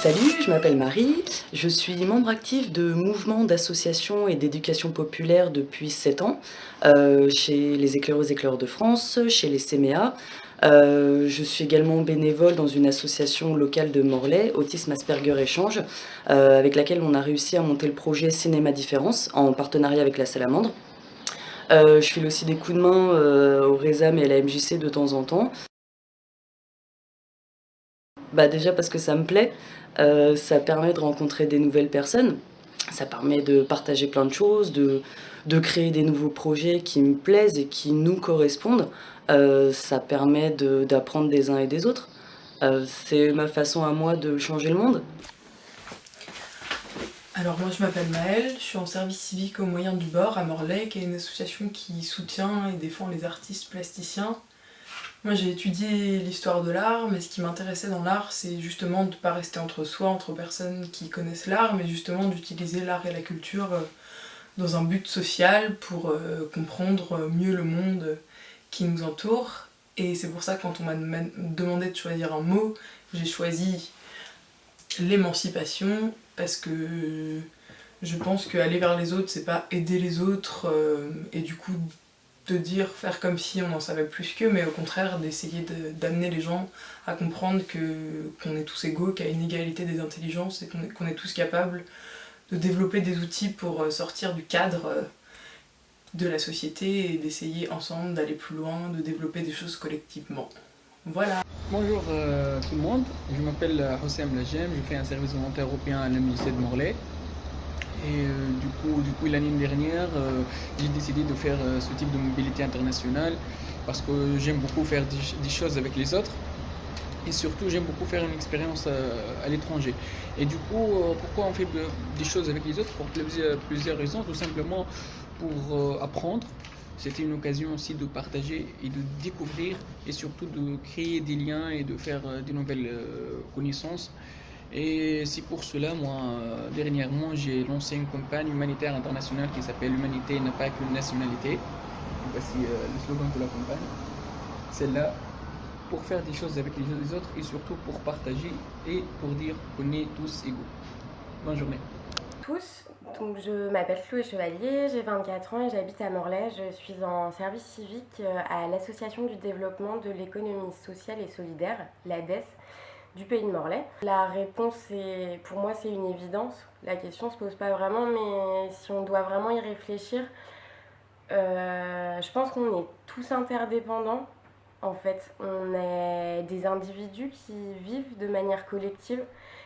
Salut, je m'appelle Marie, je suis membre actif de mouvements d'associations et d'éducation populaire depuis 7 ans, chez les Éclaireuses et Éclaireurs de France, chez les CMEA. Je suis également bénévole dans une association locale de Morlaix, Autisme Asperger Échange, avec laquelle on a réussi à monter le projet Cinéma Différence en partenariat avec la Salamandre. Je file aussi des coups de main, au Résam et à la MJC de temps en temps. Bah, déjà parce que ça me plaît, ça permet de rencontrer des nouvelles personnes, ça permet de partager plein de choses, de créer des nouveaux projets qui me plaisent et qui nous correspondent. Ça permet d'apprendre des uns et des autres. C'est ma façon à moi de changer le monde. Alors moi je m'appelle Maëlle, je suis en service civique aux Moyens du Bord à Morlaix, qui est une association qui soutient et défend les artistes plasticiens. Moi j'ai étudié l'histoire de l'art, mais ce qui m'intéressait dans l'art, c'est justement de ne pas rester entre soi, entre personnes qui connaissent l'art, mais justement d'utiliser l'art et la culture dans un but social pour comprendre mieux le monde qui nous entoure. Et c'est pour ça que quand on m'a demandé de choisir un mot, j'ai choisi l'émancipation, parce que je pense qu'aller vers les autres, c'est pas aider les autres et du coup de dire, faire comme si on en savait plus qu'eux, mais au contraire d'essayer d'amener les gens à comprendre qu'on est tous égaux, qu'il y a une égalité des intelligences et qu'on est tous capables de développer des outils pour sortir du cadre de la société et d'essayer ensemble d'aller plus loin, de développer des choses collectivement. Voilà. Bonjour tout le monde, je m'appelle Hossam Lajem, je fais un service volontaire européen à l'MJC de Morlaix. Et du coup l'année dernière, j'ai décidé de faire ce type de mobilité internationale parce que j'aime beaucoup faire des choses avec les autres et surtout j'aime beaucoup faire une expérience à l'étranger. Et du coup, pourquoi on fait des choses avec les autres? Pour plusieurs raisons, tout simplement pour apprendre. C'était une occasion aussi de partager et de découvrir et surtout de créer des liens et de faire de nouvelles connaissances. Et c'est pour cela, moi, dernièrement, j'ai lancé une campagne humanitaire internationale qui s'appelle L'humanité n'a pas qu'une nationalité. Voici le slogan de la campagne. Celle-là, pour faire des choses avec les autres et surtout pour partager et pour dire qu'on est tous égaux. Bonne journée. Tous, donc je m'appelle Chloé Chevalier, j'ai 24 ans et j'habite à Morlaix. Je suis en service civique à l'Association du développement de l'économie sociale et solidaire, l'ADES, du pays de Morlaix. La réponse, pour moi, c'est une évidence. La question ne se pose pas vraiment, mais si on doit vraiment y réfléchir, je pense qu'on est tous interdépendants. En fait, on est des individus qui vivent de manière collective.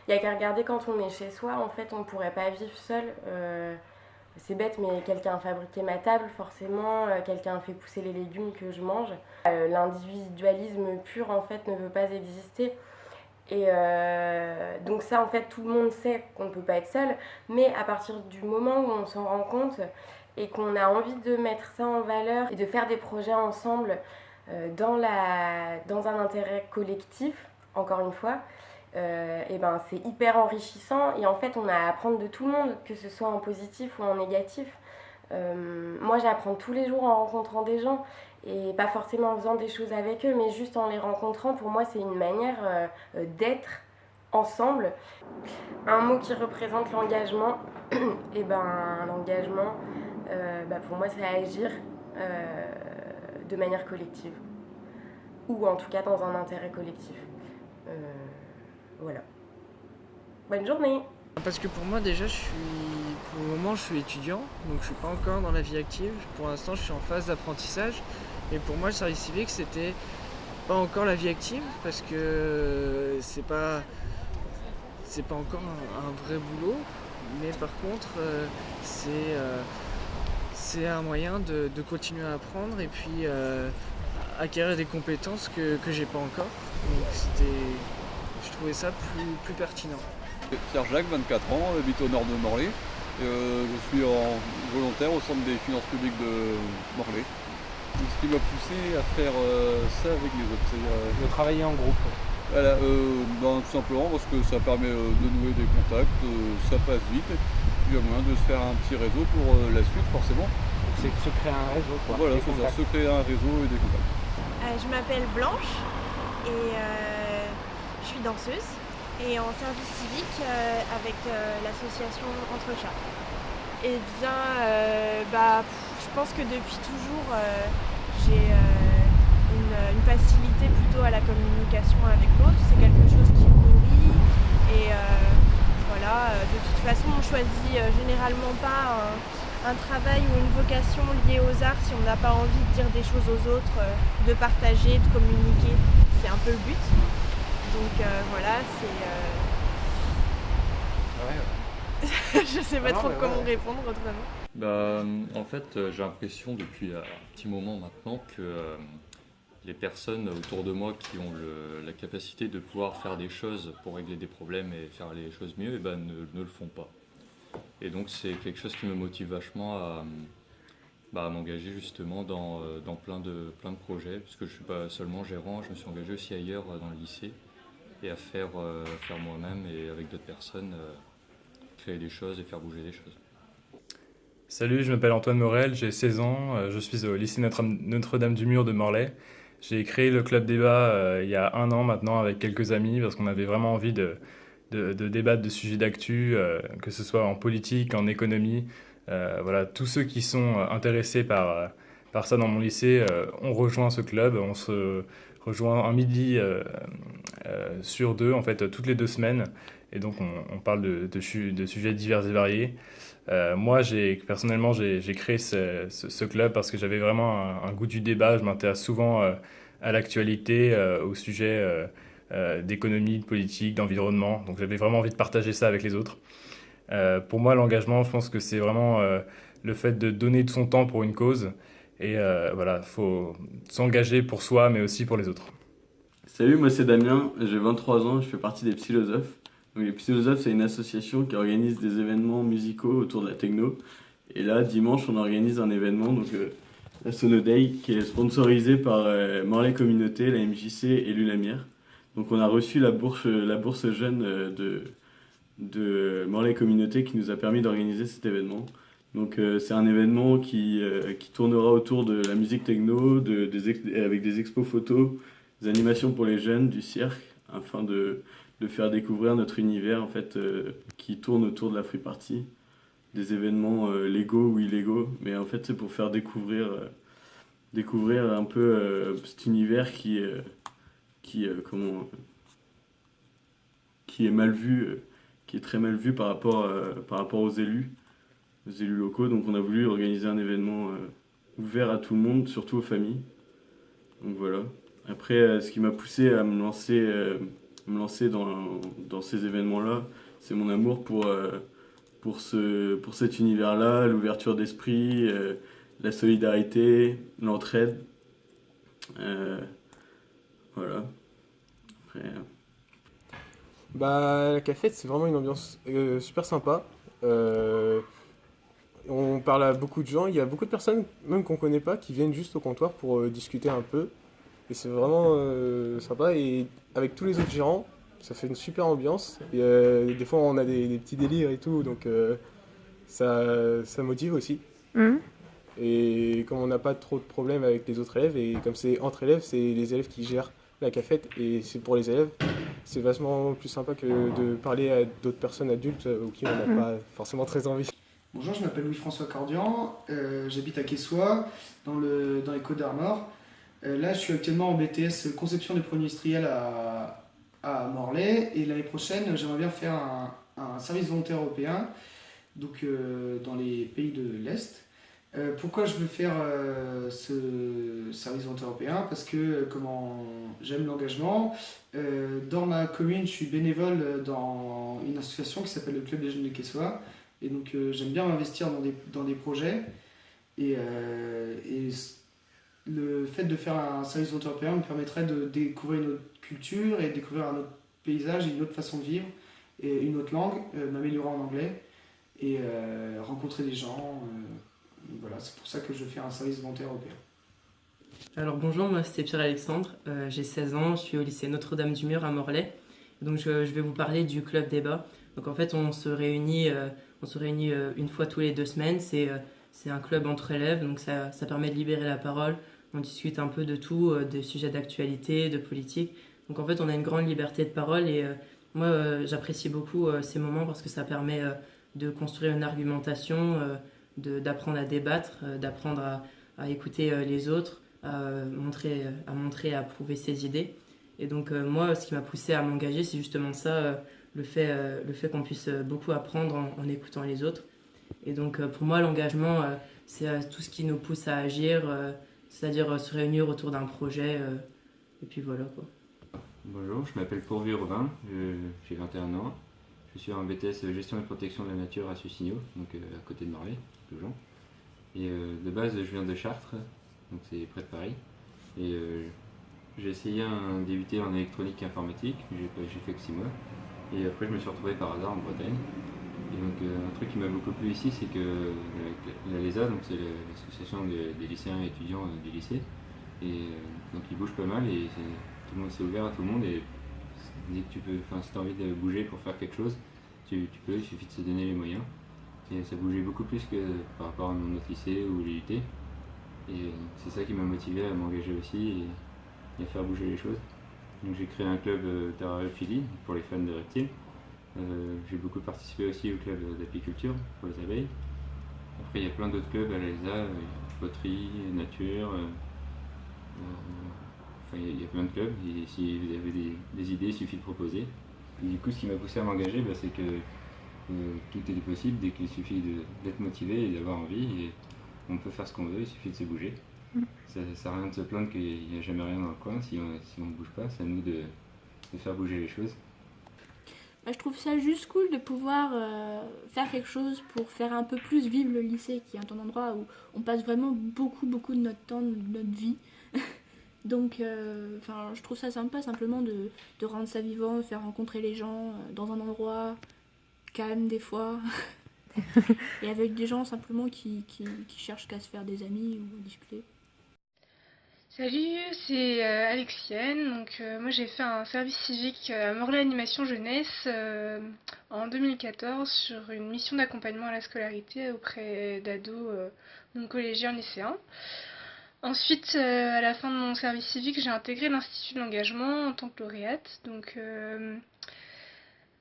Il n'y a qu'à regarder quand on est chez soi, en fait, on ne pourrait pas vivre seul. C'est bête, mais quelqu'un a fabriqué ma table, forcément, quelqu'un a fait pousser les légumes que je mange. L'individualisme pur, en fait, ne veut pas exister. Et donc ça, en fait, tout le monde sait qu'on ne peut pas être seul, mais à partir du moment où on s'en rend compte et qu'on a envie de mettre ça en valeur et de faire des projets ensemble dans un intérêt collectif, encore une fois, et ben c'est hyper enrichissant et en fait on a à apprendre de tout le monde, que ce soit en positif ou en négatif. Moi j'apprends tous les jours en rencontrant des gens et pas forcément en faisant des choses avec eux, mais juste en les rencontrant. Pour moi c'est une manière d'être ensemble. Un mot qui représente l'engagement, et ben l'engagement pour moi c'est agir de manière collective, ou en tout cas dans un intérêt collectif. Voilà. Bonne journée. Parce que pour moi déjà pour le moment je suis étudiant, donc je suis pas encore dans la vie active. Pour l'instant je suis en phase d'apprentissage. Et pour moi le service civique c'était pas encore la vie active parce que c'est pas encore un vrai boulot. Mais par contre c'est un moyen de continuer à apprendre et puis acquérir des compétences que j'ai pas encore. Donc je trouvais ça plus pertinent. Pierre-Jacques, 24 ans, j'habite au nord de Morlaix. Je suis volontaire au centre des finances publiques de Morlaix. Ce qui m'a poussé à faire ça avec les autres, c'est-à-dire de travailler en groupe. Voilà, tout simplement parce que ça permet de nouer des contacts, ça passe vite, il y a moyen de se faire un petit réseau pour la suite forcément. C'est se créer un réseau quoi. Voilà, c'est ça, se créer un réseau et des contacts. Je m'appelle Blanche et je suis danseuse. et en service civique avec l'association Entre Chats. Eh bien, je pense que depuis toujours, j'ai une facilité plutôt à la communication avec l'autre. C'est quelque chose qui me nourrit et de toute façon, on choisit généralement pas un travail ou une vocation liée aux arts si on n'a pas envie de dire des choses aux autres, de partager, de communiquer. C'est un peu le but. Donc je sais pas trop comment répondre autrement. En fait, j'ai l'impression depuis un petit moment maintenant que les personnes autour de moi qui ont la capacité de pouvoir faire des choses pour régler des problèmes et faire les choses mieux, ne le font pas. Et donc c'est quelque chose qui me motive vachement à m'engager justement dans plein de projets, parce que je ne suis pas seulement gérant, je me suis engagé aussi ailleurs dans le lycée, et à faire moi-même et avec d'autres personnes, créer des choses et faire bouger des choses. Salut, je m'appelle Antoine Morel, j'ai 16 ans, je suis au lycée Notre-Dame-du-Mur de Morlaix. J'ai créé le club débat il y a 1 an maintenant avec quelques amis parce qu'on avait vraiment envie de débattre de sujets d'actu, que ce soit en politique, en économie. Tous ceux qui sont intéressés par ça dans mon lycée ont rejoint ce club. On se rejoint un midi sur 2, en fait, toutes les 2 semaines. Et donc on parle de sujets divers et variés. Moi, personnellement, j'ai créé ce club parce que j'avais vraiment un goût du débat. Je m'intéresse souvent à l'actualité, au sujet d'économie, de politique, d'environnement. Donc j'avais vraiment envie de partager ça avec les autres. Pour moi, l'engagement, je pense que c'est vraiment le fait de donner de son temps pour une cause. Et faut s'engager pour soi, mais aussi pour les autres. Salut, moi c'est Damien, j'ai 23 ans, je fais partie des Psylosophes. Donc, les Psylosophes, c'est une association qui organise des événements musicaux autour de la techno. Et là, dimanche, on organise un événement, la Sono Day, qui est sponsorisé par Morlaix Communauté, la MJC et l'ULAMIR. Donc on a reçu la bourse jeune de Morlaix Communauté qui nous a permis d'organiser cet événement. Donc c'est un événement qui tournera autour de la musique techno, avec des expos photos, des animations pour les jeunes, du cirque, afin de faire découvrir notre univers en fait, qui tourne autour de la free party, des événements légaux ou illégaux, mais en fait c'est pour faire découvrir un peu cet univers qui est mal vu, qui est très mal vu par rapport aux élus locaux. Donc on a voulu organiser un événement ouvert à tout le monde, surtout aux familles. Donc voilà. Après, ce qui m'a poussé à me lancer dans ces événements-là, c'est mon amour pour cet univers-là, l'ouverture d'esprit, la solidarité, l'entraide. Voilà. Après, la cafette, c'est vraiment une ambiance super sympa. On parle à beaucoup de gens. Il y a beaucoup de personnes, même qu'on ne connaît pas, qui viennent juste au comptoir pour discuter un peu. Et c'est vraiment sympa. Et avec tous les autres gérants, ça fait une super ambiance. Et, des fois, on a des petits délires et tout. Donc, ça motive aussi. Et comme on n'a pas trop de problèmes avec les autres élèves, et comme c'est entre élèves, c'est les élèves qui gèrent la cafette. Et c'est pour les élèves. C'est vachement plus sympa que de parler à d'autres personnes adultes auxquelles on n'a pas forcément très envie. Bonjour, je m'appelle Louis-François Cordian, j'habite à Quessoy, dans les Côtes-d'Armor. Là, je suis actuellement en BTS conception des produits industriels à Morlaix, et l'année prochaine, j'aimerais bien faire un service volontaire européen, donc dans les pays de l'Est. Pourquoi je veux faire ce service volontaire européen? Parce que j'aime l'engagement. Dans ma commune, je suis bénévole dans une association qui s'appelle le Club des Jeunes de Quessoy. Et donc j'aime bien m'investir dans des projets. Et le fait de faire un service volontaire européen me permettrait de découvrir une autre culture et de découvrir un autre paysage, une autre façon de vivre, et une autre langue, m'améliorer en anglais et rencontrer des gens. Voilà, c'est pour ça que je fais un service volontaire européen. Alors bonjour, moi c'est Pierre-Alexandre, j'ai 16 ans, je suis au lycée Notre-Dame-du-Mur à Morlaix. Donc je vais vous parler du club débat. Donc en fait on se réunit une fois tous les 2 semaines, c'est un club entre élèves, donc ça permet de libérer la parole, on discute un peu de tout, des sujets d'actualité, de politique. Donc en fait on a une grande liberté de parole et Moi, j'apprécie beaucoup ces moments parce que ça permet de construire une argumentation, d'apprendre à débattre, d'apprendre à écouter les autres, à à prouver ses idées. Et donc moi, ce qui m'a poussé à m'engager, c'est justement ça, le fait qu'on puisse beaucoup apprendre en écoutant les autres. Et donc pour moi, l'engagement, c'est tout ce qui nous pousse à agir, c'est-à-dire se réunir autour d'un projet, et puis voilà quoi. Bonjour, je m'appelle Pourvu Robin, j'ai 21 ans. Je suis en BTS Gestion et Protection de la Nature à Sussigno, donc à côté de Morlaix, Ploujean. Et de base, je viens de Chartres, donc c'est près de Paris. Et j'ai essayé un DUT en électronique et informatique, j'ai fait que 6 mois. Et après, je me suis retrouvé par hasard en Bretagne. Et donc, un truc qui m'a beaucoup plu ici, c'est que la LESA, donc c'est l'association des lycéens et étudiants des lycées, et donc ils bougent pas mal et tout le monde s'est ouvert à tout le monde. Et dès que tu peux, si tu as envie de bouger pour faire quelque chose, tu peux, il suffit de se donner les moyens. Et ça bougeait beaucoup plus que par rapport à notre lycée ou l'UT. Et c'est ça qui m'a motivé à m'engager aussi et à faire bouger les choses. Donc j'ai créé un club terrariophilie pour les fans de reptiles. J'ai beaucoup participé aussi au club d'apiculture pour les abeilles. Après il y a plein d'autres clubs à l'ESA, poterie, nature. Il y a plein de clubs et si vous avez des idées, il suffit de proposer. Et du coup ce qui m'a poussé à m'engager, c'est que tout est possible dès qu'il suffit d'être motivé et d'avoir envie. Et on peut faire ce qu'on veut, il suffit de se bouger. Ça ne sert à rien de se plaindre qu'il n'y a jamais rien dans le coin si on ne bouge pas. C'est à nous de faire bouger les choses. Je trouve ça juste cool de pouvoir faire quelque chose pour faire un peu plus vivre le lycée, qui est un endroit où on passe vraiment beaucoup de notre temps, de notre vie. Donc je trouve ça sympa simplement de rendre ça vivant, de faire rencontrer les gens dans un endroit calme des fois. Et avec des gens simplement qui cherchent qu'à se faire des amis ou à discuter. Salut, c'est Alexienne. Donc, moi j'ai fait un service civique à Morlaix Animation Jeunesse en 2014 sur une mission d'accompagnement à la scolarité auprès d'ados non collégiens lycéens. Ensuite, à la fin de mon service civique, j'ai intégré l'Institut de l'engagement en tant que lauréate. Donc,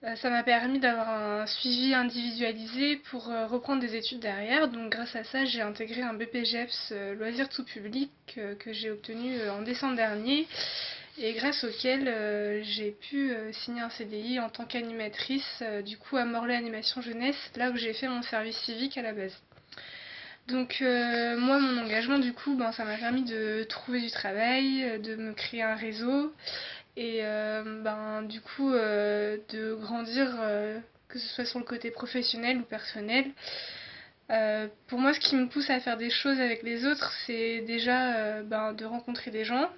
ça m'a permis d'avoir un suivi individualisé pour reprendre des études derrière. Donc grâce à ça, j'ai intégré un BPGEPS loisirs tout public que j'ai obtenu en décembre dernier et grâce auquel j'ai pu signer un CDI en tant qu'animatrice du coup à Morlaix Animation Jeunesse, là où j'ai fait mon service civique à la base. Donc moi mon engagement du coup ça m'a permis de trouver du travail, de me créer un réseau et du coup de grandir que ce soit sur le côté professionnel ou personnel. Pour moi ce qui me pousse à faire des choses avec les autres c'est déjà de rencontrer des gens,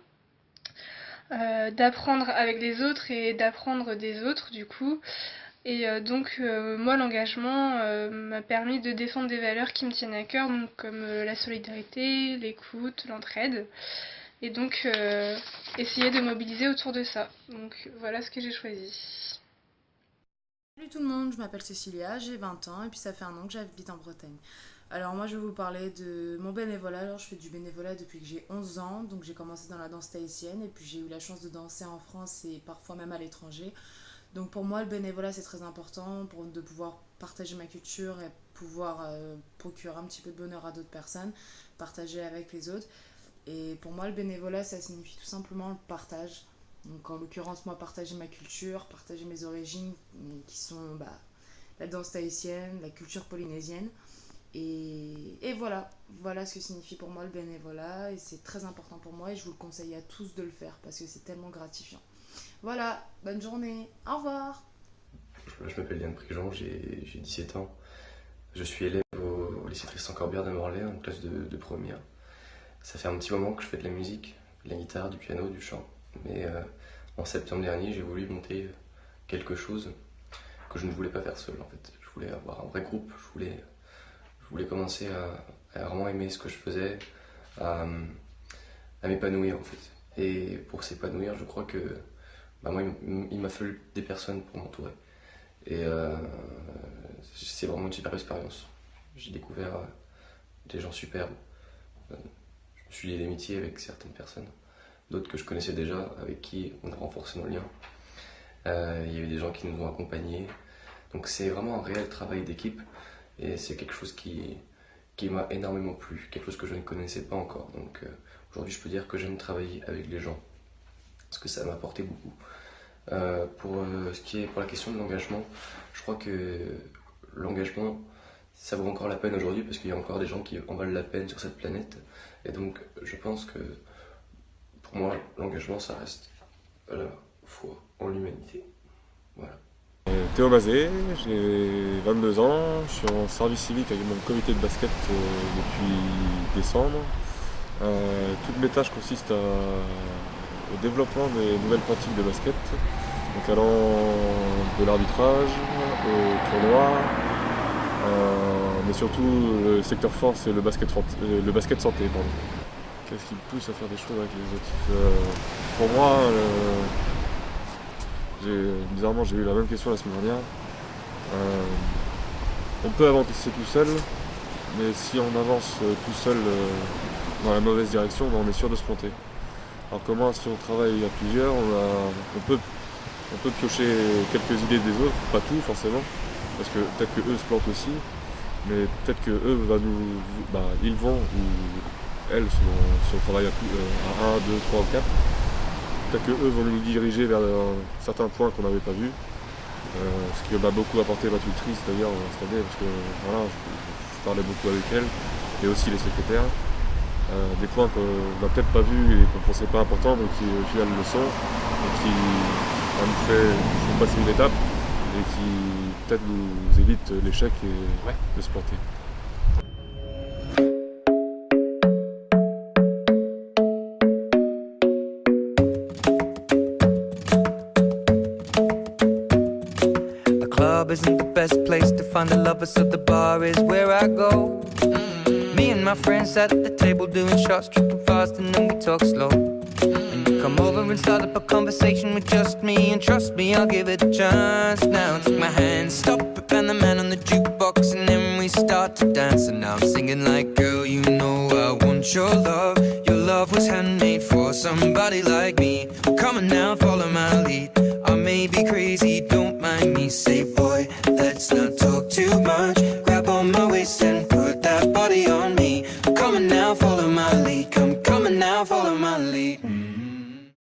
d'apprendre avec les autres et d'apprendre des autres du coup. Et donc moi l'engagement m'a permis de défendre des valeurs qui me tiennent à cœur, donc, comme la solidarité, l'écoute, l'entraide. Et donc essayer de mobiliser autour de ça. Donc voilà ce que j'ai choisi. Salut tout le monde, je m'appelle Cécilia, j'ai 20 ans et puis ça fait 1 an que j'habite en Bretagne. Alors moi je vais vous parler de mon bénévolat. Alors je fais du bénévolat depuis que j'ai 11 ans, donc j'ai commencé dans la danse tahitienne et puis j'ai eu la chance de danser en France et parfois même à l'étranger. Donc pour moi le bénévolat c'est très important de pouvoir partager ma culture et pouvoir procurer un petit peu de bonheur à d'autres personnes, partager avec les autres. Et pour moi le bénévolat ça signifie tout simplement le partage. Donc en l'occurrence moi partager ma culture, partager mes origines qui sont la danse tahitienne, la culture polynésienne. Et voilà ce que signifie pour moi le bénévolat et c'est très important pour moi et je vous le conseille à tous de le faire parce que c'est tellement gratifiant. Voilà, bonne journée, au revoir. Je m'appelle Yann Prigent, j'ai 17 ans. Je suis élève au lycée Tristan Corbière de Morlaix, en classe de première. Ça fait un petit moment que je fais de la musique, de la guitare, du piano, du chant. Mais en septembre dernier, j'ai voulu monter quelque chose que je ne voulais pas faire seul en fait. Je voulais avoir un vrai groupe, je voulais commencer à vraiment aimer ce que je faisais, à m'épanouir en fait. Et pour s'épanouir, je crois que moi, il m'a fallu des personnes pour m'entourer. Et c'est vraiment une super expérience. J'ai découvert des gens superbes. Je me suis lié d'amitié avec certaines personnes, d'autres que je connaissais déjà, avec qui on a renforcé nos liens. Il y a eu des gens qui nous ont accompagnés. Donc c'est vraiment un réel travail d'équipe et c'est quelque chose qui m'a énormément plu, quelque chose que je ne connaissais pas encore. Donc aujourd'hui je peux dire que j'aime travailler avec les gens parce que ça m'a apporté beaucoup. Pour la question de l'engagement, je crois que l'engagement, ça vaut encore la peine aujourd'hui parce qu'il y a encore des gens qui en valent la peine sur cette planète. Et donc je pense que pour moi, l'engagement, ça reste la foi en l'humanité. Voilà. Théo Mazet, j'ai 22 ans, je suis en service civique avec mon comité de basket depuis décembre. Toutes mes tâches consistent au développement des nouvelles pratiques de basket, donc allant de l'arbitrage au tournoi, mais surtout le secteur fort c'est le basket santé. Pardon. Qu'est-ce qui me pousse à faire des choses avec les autres? Pour moi, bizarrement j'ai eu la même question la semaine dernière. On peut avancer tout seul, mais si on avance tout seul dans la mauvaise direction, ben on est sûr de se planter. Alors que moi, si on travaille à plusieurs, on peut piocher quelques idées des autres, pas tout forcément, parce que peut-être que eux se plantent aussi, mais peut-être que eux ils vont, ou elles, si on travaille à 1, 2, 3 ou 4, peut-être que eux vont nous diriger vers certains points qu'on n'avait pas vus. Ce qui m'a beaucoup apporté ma tutrice d'ailleurs cette année, parce que voilà, je parlais beaucoup avec elle, et aussi les secrétaires. Des points qu'on n'a peut-être pas vus et qu'on ne pensait pas importants, mais qui au final le sont, et qui nous font passer une étape, et qui peut-être nous évite l'échec et de se planter. Isn't the best place to find the lovers, so the bar is where I go. Me and my friends sat at the table doing shots, tripping fast, and then we talk slow. And you come over and start up a conversation with just me, and trust me, I'll give it a chance. Now take my hand, stop it, and the man on the jukebox, and then we start to dance. And now I'm singing like, girl, you know I want your love. Your love was handmade for somebody like me. Come on now, follow my lead. I may be crazy,